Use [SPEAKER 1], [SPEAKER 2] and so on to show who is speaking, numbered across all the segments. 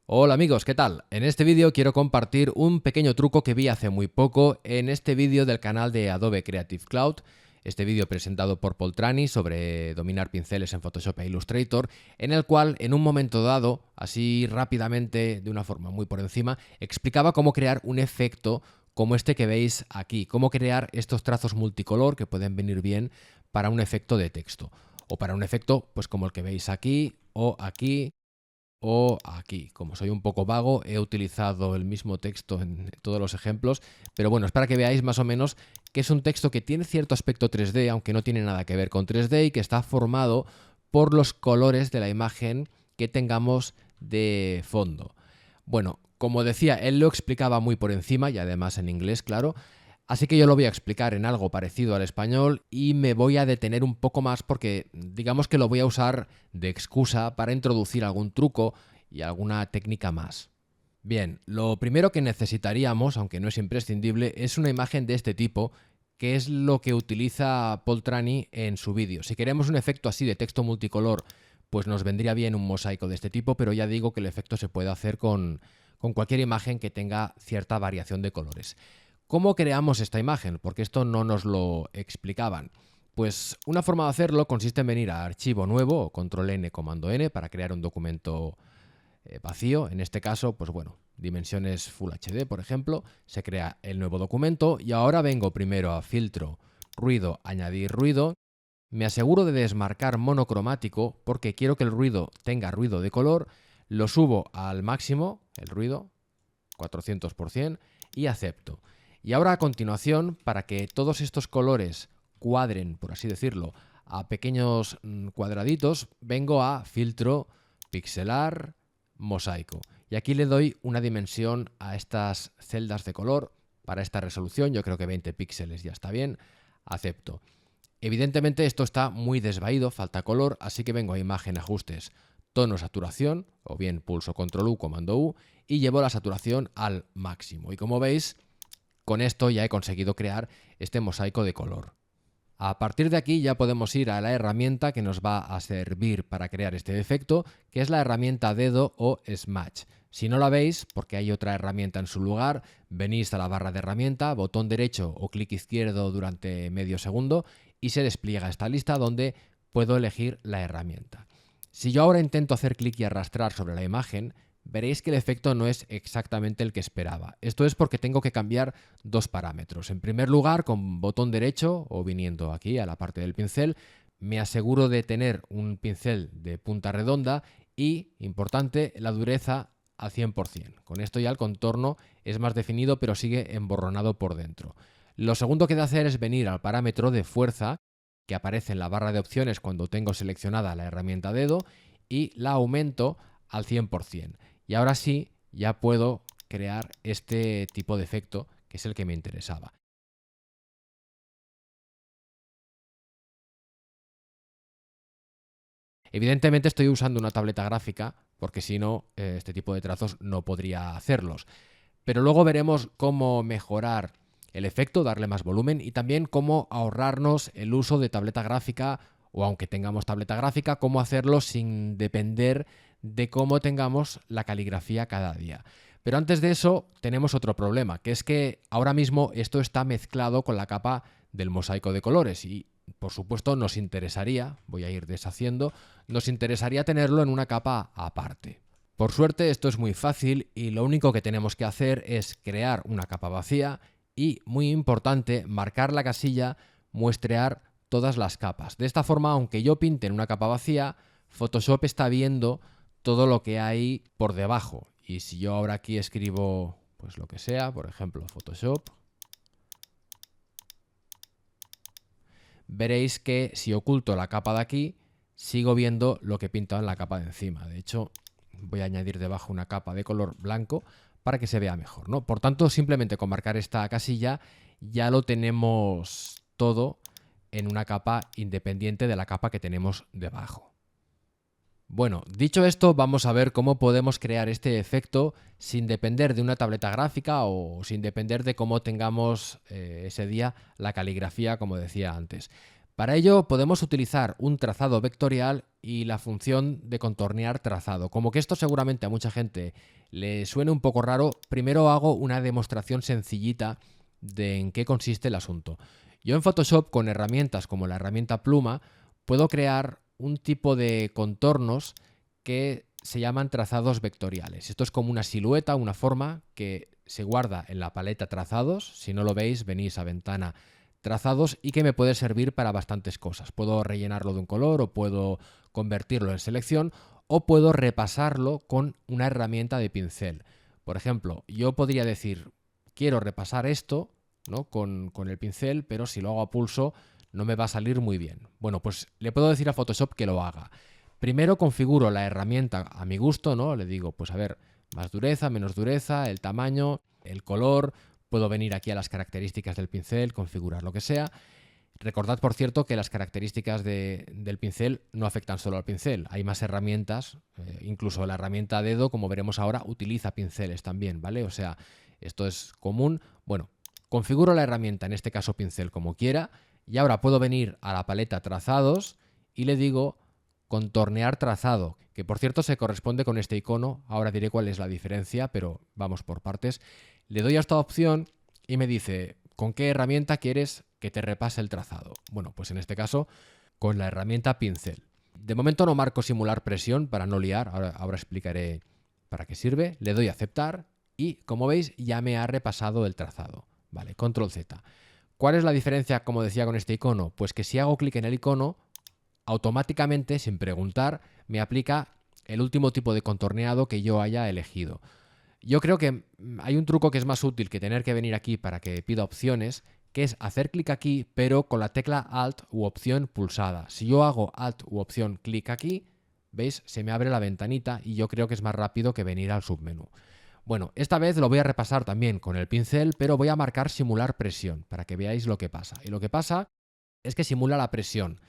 [SPEAKER 1] Hola amigos, ¿qué tal? En este vídeo quiero compartir un pequeño truco que vi hace muy poco en este vídeo del canal de Adobe Creative Cloud. Este vídeo presentado por Paul Trani sobre dominar pinceles en Photoshop e Illustrator, en el cual en un momento dado, así rápidamente, de una forma muy por encima, explicaba cómo crear un efecto como este que veis aquí, cómo crear estos trazos multicolor que pueden venir bien para un efecto de texto o para un efecto pues como el que veis aquí o aquí o aquí. Como soy un poco vago, he utilizado el mismo texto en todos los ejemplos, pero bueno, es para que veáis más o menos que es un texto que tiene cierto aspecto 3D, aunque no tiene nada que ver con 3D y que está formado por los colores de la imagen que tengamos de fondo. Bueno, como decía, él lo explicaba muy por encima y además en inglés, claro. Así que yo lo voy a explicar en algo parecido al español y me voy a detener un poco más porque digamos que lo voy a usar de excusa para introducir algún truco y alguna técnica más. Bien, lo primero que necesitaríamos, aunque no es imprescindible, es una imagen de este tipo, que es lo que utiliza Paul Trani en su vídeo. Si queremos un efecto así de texto multicolor, pues nos vendría bien un mosaico de este tipo, pero ya digo que el efecto se puede hacer con cualquier imagen que tenga cierta variación de colores. ¿Cómo creamos esta imagen? Porque esto no nos lo explicaban. Pues una forma de hacerlo consiste en venir a Archivo Nuevo o Control N, Comando N para crear un documento vacío. En este caso, pues bueno, dimensiones Full HD, por ejemplo. Se crea el nuevo documento y ahora vengo primero a Filtro, Ruido, Añadir ruido. Me aseguro de desmarcar monocromático porque quiero que el ruido tenga ruido de color. Lo subo al máximo, el ruido, 400%, y acepto. Y ahora a continuación, para que todos estos colores cuadren, por así decirlo, a pequeños cuadraditos, vengo a Filtro, Pixelar, Mosaico. Y aquí le doy una dimensión a estas celdas de color para esta resolución. Yo creo que 20 píxeles ya está bien. Acepto. Evidentemente esto está muy desvaído, falta color, así que vengo a Imagen, Ajustes, Tono, Saturación, o bien pulso Control U, Comando U, y llevo la saturación al máximo. Y como veis, con esto ya he conseguido crear este mosaico de color. A partir de aquí ya podemos ir a la herramienta que nos va a servir para crear este efecto, que es la herramienta dedo o Smudge. Si no la veis, porque hay otra herramienta en su lugar, venís a la barra de herramienta, botón derecho o clic izquierdo durante medio segundo y se despliega esta lista donde puedo elegir la herramienta. Si yo ahora intento hacer clic y arrastrar sobre la imagen, veréis que el efecto no es exactamente el que esperaba. Esto es porque tengo que cambiar dos parámetros. En primer lugar, con botón derecho o viniendo aquí a la parte del pincel, me aseguro de tener un pincel de punta redonda y, importante, la dureza al 100%. Con esto ya el contorno es más definido pero sigue emborronado por dentro. Lo segundo que he de hacer es venir al parámetro de fuerza que aparece en la barra de opciones cuando tengo seleccionada la herramienta dedo y la aumento al 100%. Y ahora sí, ya puedo crear este tipo de efecto, que es el que me interesaba. Evidentemente estoy usando una tableta gráfica, porque si no, este tipo de trazos no podría hacerlos. Pero luego veremos cómo mejorar el efecto, darle más volumen y también cómo ahorrarnos el uso de tableta gráfica o aunque tengamos tableta gráfica, cómo hacerlo sin depender de cómo tengamos la caligrafía cada día. Pero antes de eso tenemos otro problema, que es que ahora mismo esto está mezclado con la capa del mosaico de colores y por supuesto nos interesaría, voy a ir deshaciendo, nos interesaría tenerlo en una capa aparte. Por suerte esto es muy fácil y lo único que tenemos que hacer es crear una capa vacía y, muy importante, marcar la casilla muestrear todas las capas. De esta forma, aunque yo pinte en una capa vacía, Photoshop está viendo todo lo que hay por debajo. Y si yo ahora aquí escribo pues lo que sea, por ejemplo Photoshop, veréis que si oculto la capa de aquí, sigo viendo lo que he pintado en la capa de encima. De hecho, voy a añadir debajo una capa de color blanco para que se vea mejor, ¿no? Por tanto, simplemente con marcar esta casilla ya lo tenemos todo en una capa independiente de la capa que tenemos debajo. Bueno, dicho esto, vamos a ver cómo podemos crear este efecto sin depender de una tableta gráfica o sin depender de cómo tengamos ese día la caligrafía, como decía antes. Para ello podemos utilizar un trazado vectorial y la función de contornear trazado. Como que esto seguramente a mucha gente le suene un poco raro, primero hago una demostración sencillita de en qué consiste el asunto. Yo en Photoshop, con herramientas como la herramienta pluma, puedo crear un tipo de contornos que se llaman trazados vectoriales. Esto es como una silueta, una forma que se guarda en la paleta trazados. Si no lo veis, venís a ventana trazados y que me puede servir para bastantes cosas. Puedo rellenarlo de un color o puedo convertirlo en selección o puedo repasarlo con una herramienta de pincel. Por ejemplo, yo podría decir, quiero repasar esto, ¿no?, con el pincel, pero si lo hago a pulso no me va a salir muy bien. Bueno, pues le puedo decir a Photoshop que lo haga. Primero configuro la herramienta a mi gusto, ¿no? Le digo, pues a ver, más dureza, menos dureza, el tamaño, el color. Puedo venir aquí a las características del pincel, configurar lo que sea. Recordad, por cierto, que las características del pincel no afectan solo al pincel. Hay más herramientas, incluso la herramienta dedo, como veremos ahora, utiliza pinceles también, ¿vale? O sea, esto es común. Bueno, configuro la herramienta, en este caso pincel, como quiera. Y ahora puedo venir a la paleta trazados y le digo contornear trazado, que por cierto se corresponde con este icono. Ahora diré cuál es la diferencia, pero vamos por partes. Le doy a esta opción y me dice, ¿con qué herramienta quieres que te repase el trazado? Bueno, pues en este caso, con la herramienta pincel. De momento no marco simular presión para no liar, ahora explicaré para qué sirve. Le doy a aceptar y, como veis, ya me ha repasado el trazado. Vale, control Z. ¿Cuál es la diferencia, como decía, con este icono? Pues que si hago clic en el icono, automáticamente, sin preguntar, me aplica el último tipo de contorneado que yo haya elegido. Yo creo que hay un truco que es más útil que tener que venir aquí para que pida opciones, que es hacer clic aquí, pero con la tecla Alt u opción pulsada. Si yo hago Alt u opción clic aquí, ¿veis? Se me abre la ventanita y yo creo que es más rápido que venir al submenú. Bueno, esta vez lo voy a repasar también con el pincel, pero voy a marcar simular presión para que veáis lo que pasa. Y lo que pasa es que simula la presión.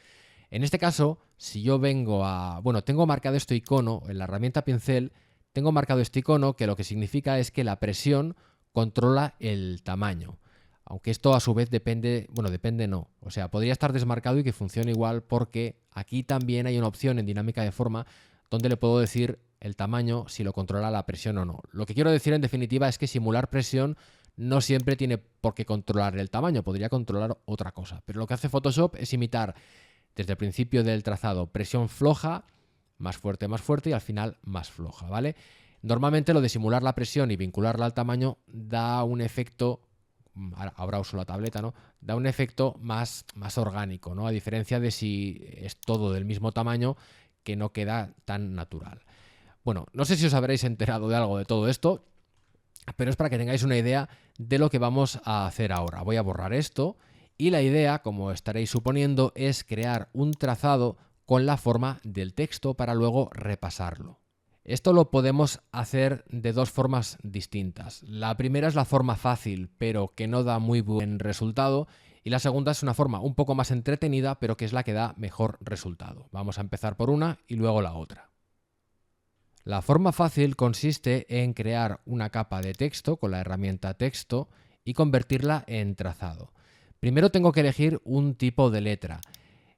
[SPEAKER 1] En este caso, si yo vengo a... Bueno, tengo marcado este icono en la herramienta pincel. Tengo marcado este icono que lo que significa es que la presión controla el tamaño. Aunque esto a su vez depende, bueno, depende no. O sea, podría estar desmarcado y que funcione igual porque aquí también hay una opción en dinámica de forma donde le puedo decir el tamaño si lo controla la presión o no. Lo que quiero decir en definitiva es que simular presión no siempre tiene por qué controlar el tamaño, podría controlar otra cosa. Pero lo que hace Photoshop es imitar desde el principio del trazado presión floja, más fuerte y al final más floja, ¿vale? Normalmente lo de simular la presión y vincularla al tamaño da un efecto, ahora uso la tableta, ¿no? Da un efecto más orgánico, ¿no? A diferencia de si es todo del mismo tamaño, que no queda tan natural. Bueno, no sé si os habréis enterado de algo de todo esto, pero es para que tengáis una idea de lo que vamos a hacer ahora. Voy a borrar esto y la idea, como estaréis suponiendo, es crear un trazado con la forma del texto para luego repasarlo. Esto lo podemos hacer de dos formas distintas. La primera es la forma fácil, pero que no da muy buen resultado. Y la segunda es una forma un poco más entretenida, pero que es la que da mejor resultado. Vamos a empezar por una y luego la otra. La forma fácil consiste en crear una capa de texto con la herramienta texto y convertirla en trazado. Primero tengo que elegir un tipo de letra.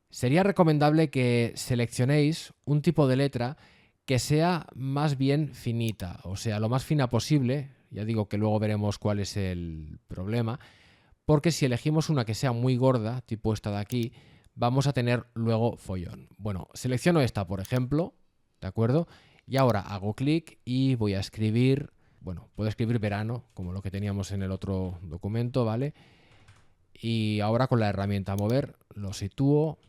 [SPEAKER 1] Sería recomendable que seleccionéis un tipo de letra que sea más bien finita, o sea, lo más fina posible. Ya digo que luego veremos cuál es el problema, porque si elegimos una que sea muy gorda, tipo esta de aquí, vamos a tener luego follón. Bueno, selecciono esta, por ejemplo, ¿de acuerdo? Y ahora hago clic y voy a escribir, bueno, puedo escribir verano, como lo que teníamos en el otro documento, ¿vale? Y ahora con la herramienta mover lo sitúo,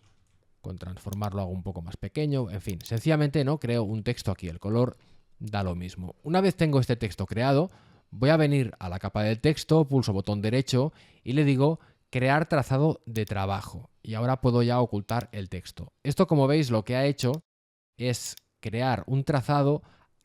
[SPEAKER 1] con transformar lo hago un poco más pequeño, en fin, sencillamente no creo un texto aquí, el color da lo mismo. Una vez tengo este texto creado, voy a venir a la capa del texto, pulso botón derecho y le digo crear trazado de trabajo. Y ahora puedo ya ocultar el texto. Esto, como veis, lo que ha hecho es crear un trazado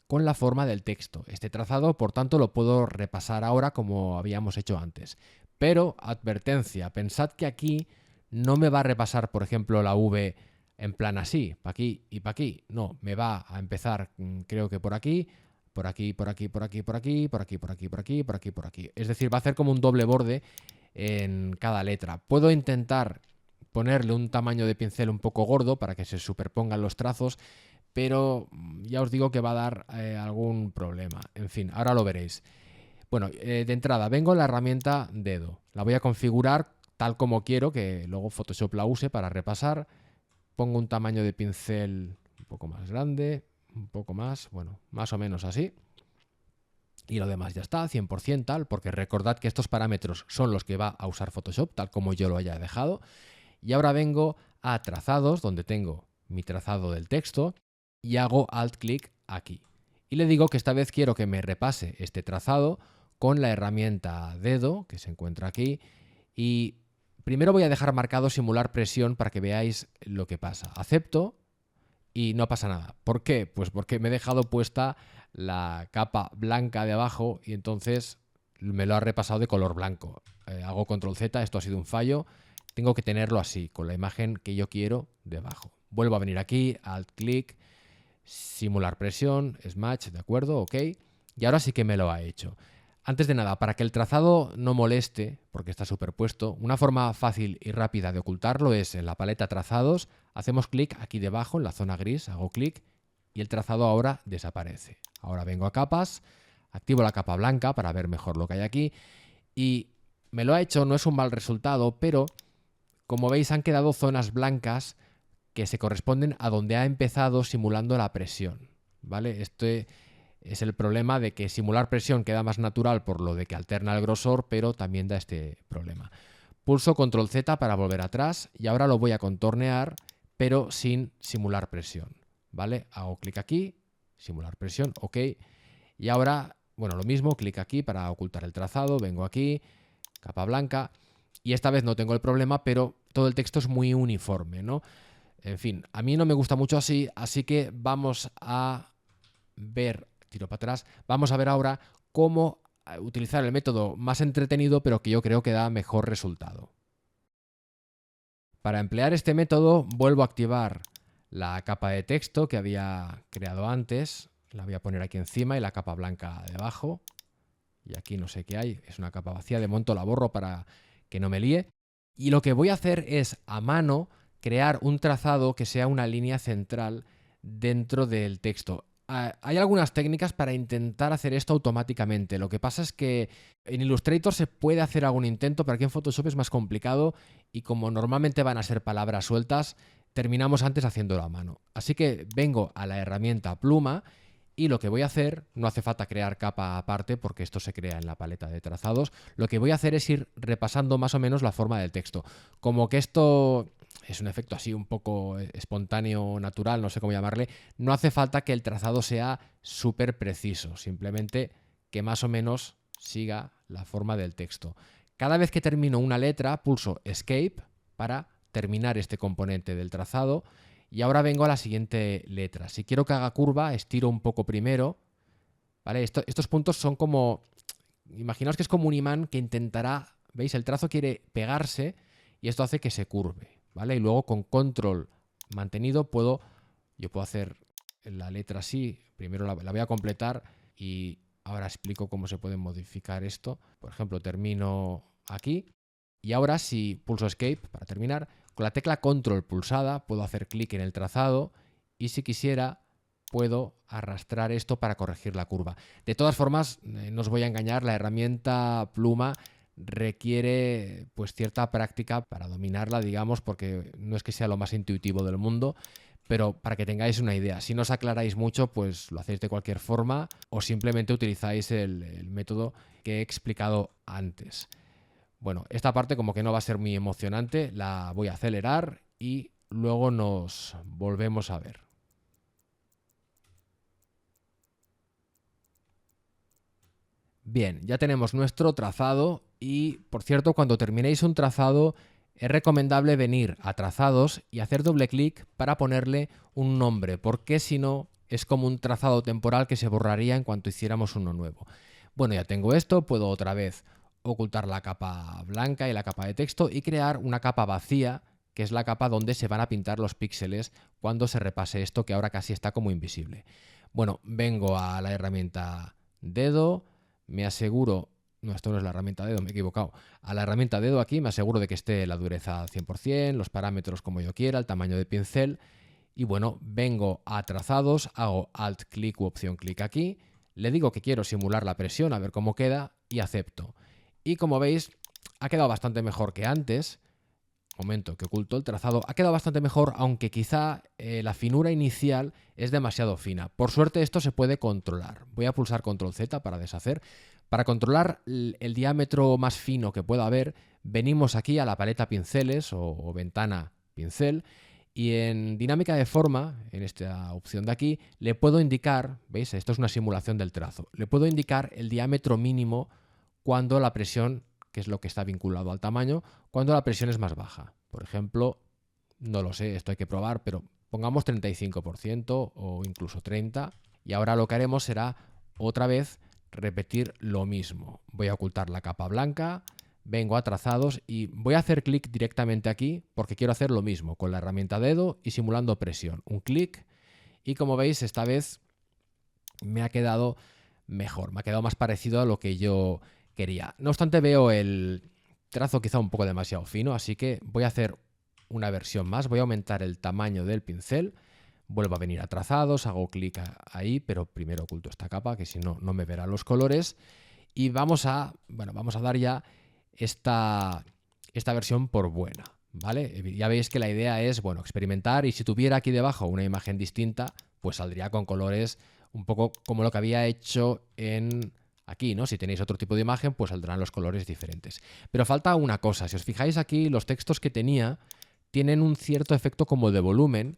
[SPEAKER 1] con la forma del texto. Este trazado, por tanto, lo puedo repasar ahora como habíamos hecho antes. Pero, advertencia, pensad que aquí no me va a repasar, por ejemplo, la V en plan así, para aquí y para aquí. No, me va a empezar, creo que por aquí, por aquí, por aquí, por aquí, por aquí, por aquí, por aquí, por aquí, por aquí, por aquí. Es decir, va a hacer como un doble borde en cada letra. Puedo intentar ponerle un tamaño de pincel un poco gordo para que se superpongan los trazos, pero ya os digo que va a dar algún problema. En fin, ahora lo veréis. Bueno, de entrada vengo a la herramienta dedo. La voy a configurar tal como quiero, que luego Photoshop la use para repasar. Pongo un tamaño de pincel un poco más grande, un poco más, bueno, más o menos así. Y lo demás ya está, 100% tal, porque recordad que estos parámetros son los que va a usar Photoshop, tal como yo lo haya dejado. Y ahora vengo a trazados, donde tengo mi trazado del texto, y hago Alt-clic aquí. Y le digo que esta vez quiero que me repase este trazado con la herramienta dedo, que se encuentra aquí, y primero voy a dejar marcado simular presión para que veáis lo que pasa. Acepto y no pasa nada. ¿Por qué? Pues porque me he dejado puesta la capa blanca de abajo y entonces me lo ha repasado de color blanco. Hago control Z, esto ha sido un fallo. Tengo que tenerlo así, con la imagen que yo quiero debajo. Vuelvo a venir aquí, alt clic, simular presión, Smudge, de acuerdo, ok. Y ahora sí que me lo ha hecho. Antes de nada, para que el trazado no moleste, porque está superpuesto, una forma fácil y rápida de ocultarlo es en la paleta trazados, hacemos clic aquí debajo en la zona gris, hago clic y el trazado ahora desaparece. Ahora vengo a capas, activo la capa blanca para ver mejor lo que hay aquí y me lo ha hecho, no es un mal resultado, pero como veis han quedado zonas blancas que se corresponden a donde ha empezado simulando la presión, ¿vale? Este es el problema de que simular presión queda más natural por lo de que alterna el grosor, pero también da este problema. Pulso control Z para volver atrás y ahora lo voy a contornear, pero sin simular presión, ¿vale? Hago clic aquí, simular presión, ok. Y ahora, bueno, lo mismo, clic aquí para ocultar el trazado, vengo aquí, capa blanca, y esta vez no tengo el problema, pero todo el texto es muy uniforme, ¿no? En fin, a mí no me gusta mucho así, así que vamos a ver, tiro para atrás, vamos a ver ahora cómo utilizar el método más entretenido, pero que yo creo que da mejor resultado. Para emplear este método, vuelvo a activar la capa de texto que había creado antes, la voy a poner aquí encima y la capa blanca debajo, y aquí no sé qué hay, es una capa vacía, de momento la borro para que no me líe, y lo que voy a hacer es a mano crear un trazado que sea una línea central dentro del texto. Hay algunas técnicas para intentar hacer esto automáticamente. Lo que pasa es que en Illustrator se puede hacer algún intento, pero aquí en Photoshop es más complicado y como normalmente van a ser palabras sueltas, terminamos antes haciéndolo a mano. Así que vengo a la herramienta pluma y lo que voy a hacer, no hace falta crear capa aparte porque esto se crea en la paleta de trazados, lo que voy a hacer es ir repasando más o menos la forma del texto. Como que esto es un efecto así un poco espontáneo, natural, no sé cómo llamarle, no hace falta que el trazado sea súper preciso, simplemente que más o menos siga la forma del texto. Cada vez que termino una letra, pulso Escape para terminar este componente del trazado y ahora vengo a la siguiente letra. Si quiero que haga curva, estiro un poco primero, ¿vale? Estos puntos son como, imaginaos que es como un imán que intentará, ¿veis? El trazo quiere pegarse y esto hace que se curve, ¿vale? Y luego con control mantenido yo puedo hacer la letra así, primero la voy a completar y ahora explico cómo se puede modificar esto. Por ejemplo, termino aquí y ahora si pulso Escape para terminar, con la tecla Control pulsada puedo hacer clic en el trazado y si quisiera puedo arrastrar esto para corregir la curva. De todas formas, no os voy a engañar, la herramienta pluma requiere pues cierta práctica para dominarla, digamos, porque no es que sea lo más intuitivo del mundo, pero para que tengáis una idea, si no os aclaráis mucho, pues lo hacéis de cualquier forma o simplemente utilizáis el método que he explicado antes. Bueno, esta parte como que no va a ser muy emocionante, la voy a acelerar y luego nos volvemos a ver. Bien, ya tenemos nuestro trazado y, por cierto, cuando terminéis un trazado es recomendable venir a trazados y hacer doble clic para ponerle un nombre, porque si no es como un trazado temporal que se borraría en cuanto hiciéramos uno nuevo. Bueno, ya tengo esto, puedo otra vez ocultar la capa blanca y la capa de texto y crear una capa vacía, que es la capa donde se van a pintar los píxeles cuando se repase esto que ahora casi está como invisible. Bueno, vengo a la herramienta dedo, me aseguro No, esto no es la herramienta dedo, me he equivocado. A la herramienta dedo aquí me aseguro de que esté la dureza al 100%, los parámetros como yo quiera, el tamaño de pincel. Y bueno, vengo a trazados, hago alt clic u opción clic aquí, le digo que quiero simular la presión, a ver cómo queda, y acepto. Y como veis, ha quedado bastante mejor que antes. Momento que oculto el trazado, ha quedado bastante mejor, aunque quizá la finura inicial es demasiado fina. Por suerte esto se puede controlar. Voy a pulsar control Z para deshacer. Para controlar el diámetro más fino que pueda haber, venimos aquí a la paleta pinceles o ventana pincel y en dinámica de forma, en esta opción de aquí, le puedo indicar, ¿veis? Esto es una simulación del trazo. Le puedo indicar el diámetro mínimo cuando la presión, que es lo que está vinculado al tamaño, cuando la presión es más baja. Por ejemplo, no lo sé, esto hay que probar, pero pongamos 35% o incluso 30%. Y ahora lo que haremos será otra vez repetir lo mismo. Voy a ocultar la capa blanca, vengo a trazados y voy a hacer clic directamente aquí porque quiero hacer lo mismo con la herramienta dedo y simulando presión. Un clic y como veis esta vez me ha quedado mejor, me ha quedado más parecido a lo que yo quería. No obstante veo el trazo quizá un poco demasiado fino, así que voy a hacer una versión más, voy a aumentar el tamaño del pincel, vuelvo a venir a trazados, hago clic ahí, pero primero oculto esta capa que si no, no me verán los colores y vamos a dar ya esta versión por buena, ¿vale? Ya veis que la idea es, bueno, experimentar y si tuviera aquí debajo una imagen distinta, pues saldría con colores un poco como lo que había hecho en aquí, ¿no? Si tenéis otro tipo de imagen, pues saldrán los colores diferentes. Pero falta una cosa, si os fijáis aquí, los textos que tenía tienen un cierto efecto como de volumen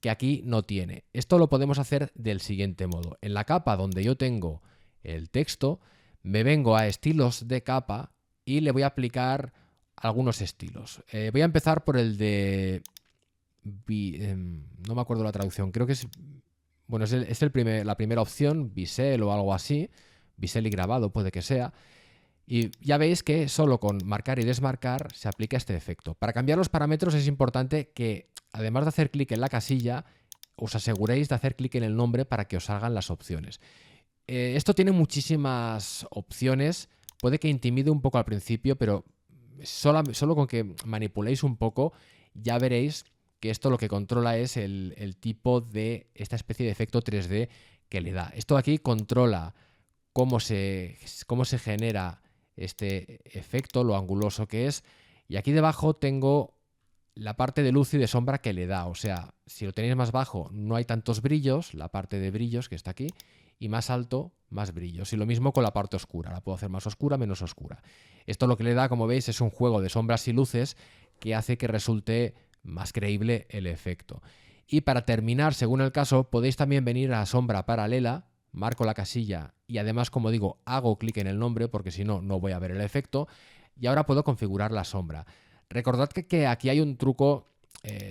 [SPEAKER 1] que aquí no tiene. Esto lo podemos hacer del siguiente modo. En la capa donde yo tengo el texto, me vengo a estilos de capa y le voy a aplicar algunos estilos. Voy a empezar por el de... no me acuerdo la traducción, creo que es... Bueno, es la primera opción, bisel o algo así, bisel y grabado puede que sea. Y ya veis que solo con marcar y desmarcar se aplica este efecto. Para cambiar los parámetros es importante que, además de hacer clic en la casilla, os aseguréis de hacer clic en el nombre para que os salgan las opciones. Esto tiene muchísimas opciones, puede que intimide un poco al principio, pero solo con que manipuléis un poco ya veréis que esto lo que controla es el tipo de esta especie de efecto 3D que le da. Esto aquí controla cómo se genera este efecto, lo anguloso que es, y aquí debajo tengo la parte de luz y de sombra que le da, o sea, si lo tenéis más bajo no hay tantos brillos, la parte de brillos que está aquí, y más alto, más brillos, y lo mismo con la parte oscura, la puedo hacer más oscura, menos oscura. Esto lo que le da, como veis, es un juego de sombras y luces que hace que resulte más creíble el efecto. Y para terminar, según el caso, podéis también venir a la sombra paralela, marco la casilla y además, como digo, hago clic en el nombre porque si no, no voy a ver el efecto y ahora puedo configurar la sombra. Recordad que aquí hay un truco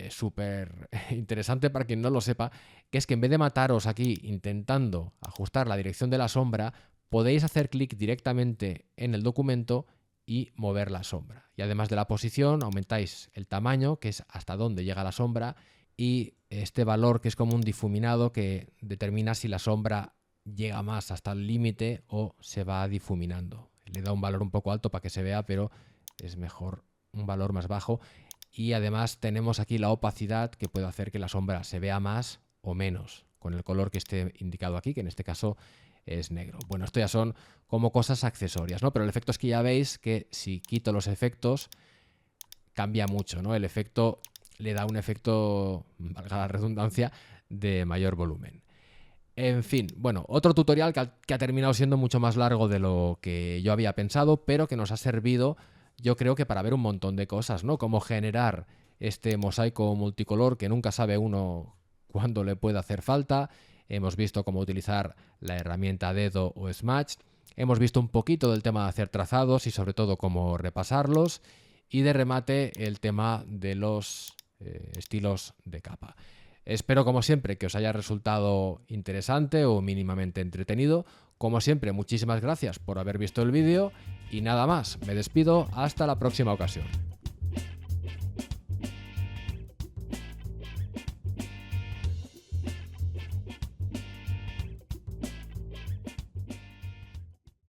[SPEAKER 1] súper interesante para quien no lo sepa, que es que en vez de mataros aquí intentando ajustar la dirección de la sombra, podéis hacer clic directamente en el documento y mover la sombra. Y además de la posición, aumentáis el tamaño, que es hasta dónde llega la sombra, y este valor que es como un difuminado que determina si la sombra llega más hasta el límite o se va difuminando. Le da un valor un poco alto para que se vea, pero es mejor un valor más bajo. Y además tenemos aquí la opacidad que puede hacer que la sombra se vea más o menos con el color que esté indicado aquí, que en este caso es negro. Bueno, esto ya son como cosas accesorias, ¿no? Pero el efecto es que ya veis que si quito los efectos cambia mucho, ¿no? El efecto le da un efecto, valga la redundancia, de mayor volumen. En fin, bueno, otro tutorial que ha terminado siendo mucho más largo de lo que yo había pensado, pero que nos ha servido, yo creo que para ver un montón de cosas, ¿no? Cómo generar este mosaico multicolor que nunca sabe uno cuándo le puede hacer falta. Hemos visto cómo utilizar la herramienta dedo o Smudge. Hemos visto un poquito del tema de hacer trazados y sobre todo cómo repasarlos. Y de remate el tema de los estilos de capa. Espero, como siempre, que os haya resultado interesante o mínimamente entretenido. Como siempre, muchísimas gracias por haber visto el vídeo y nada más. Me despido hasta la próxima ocasión.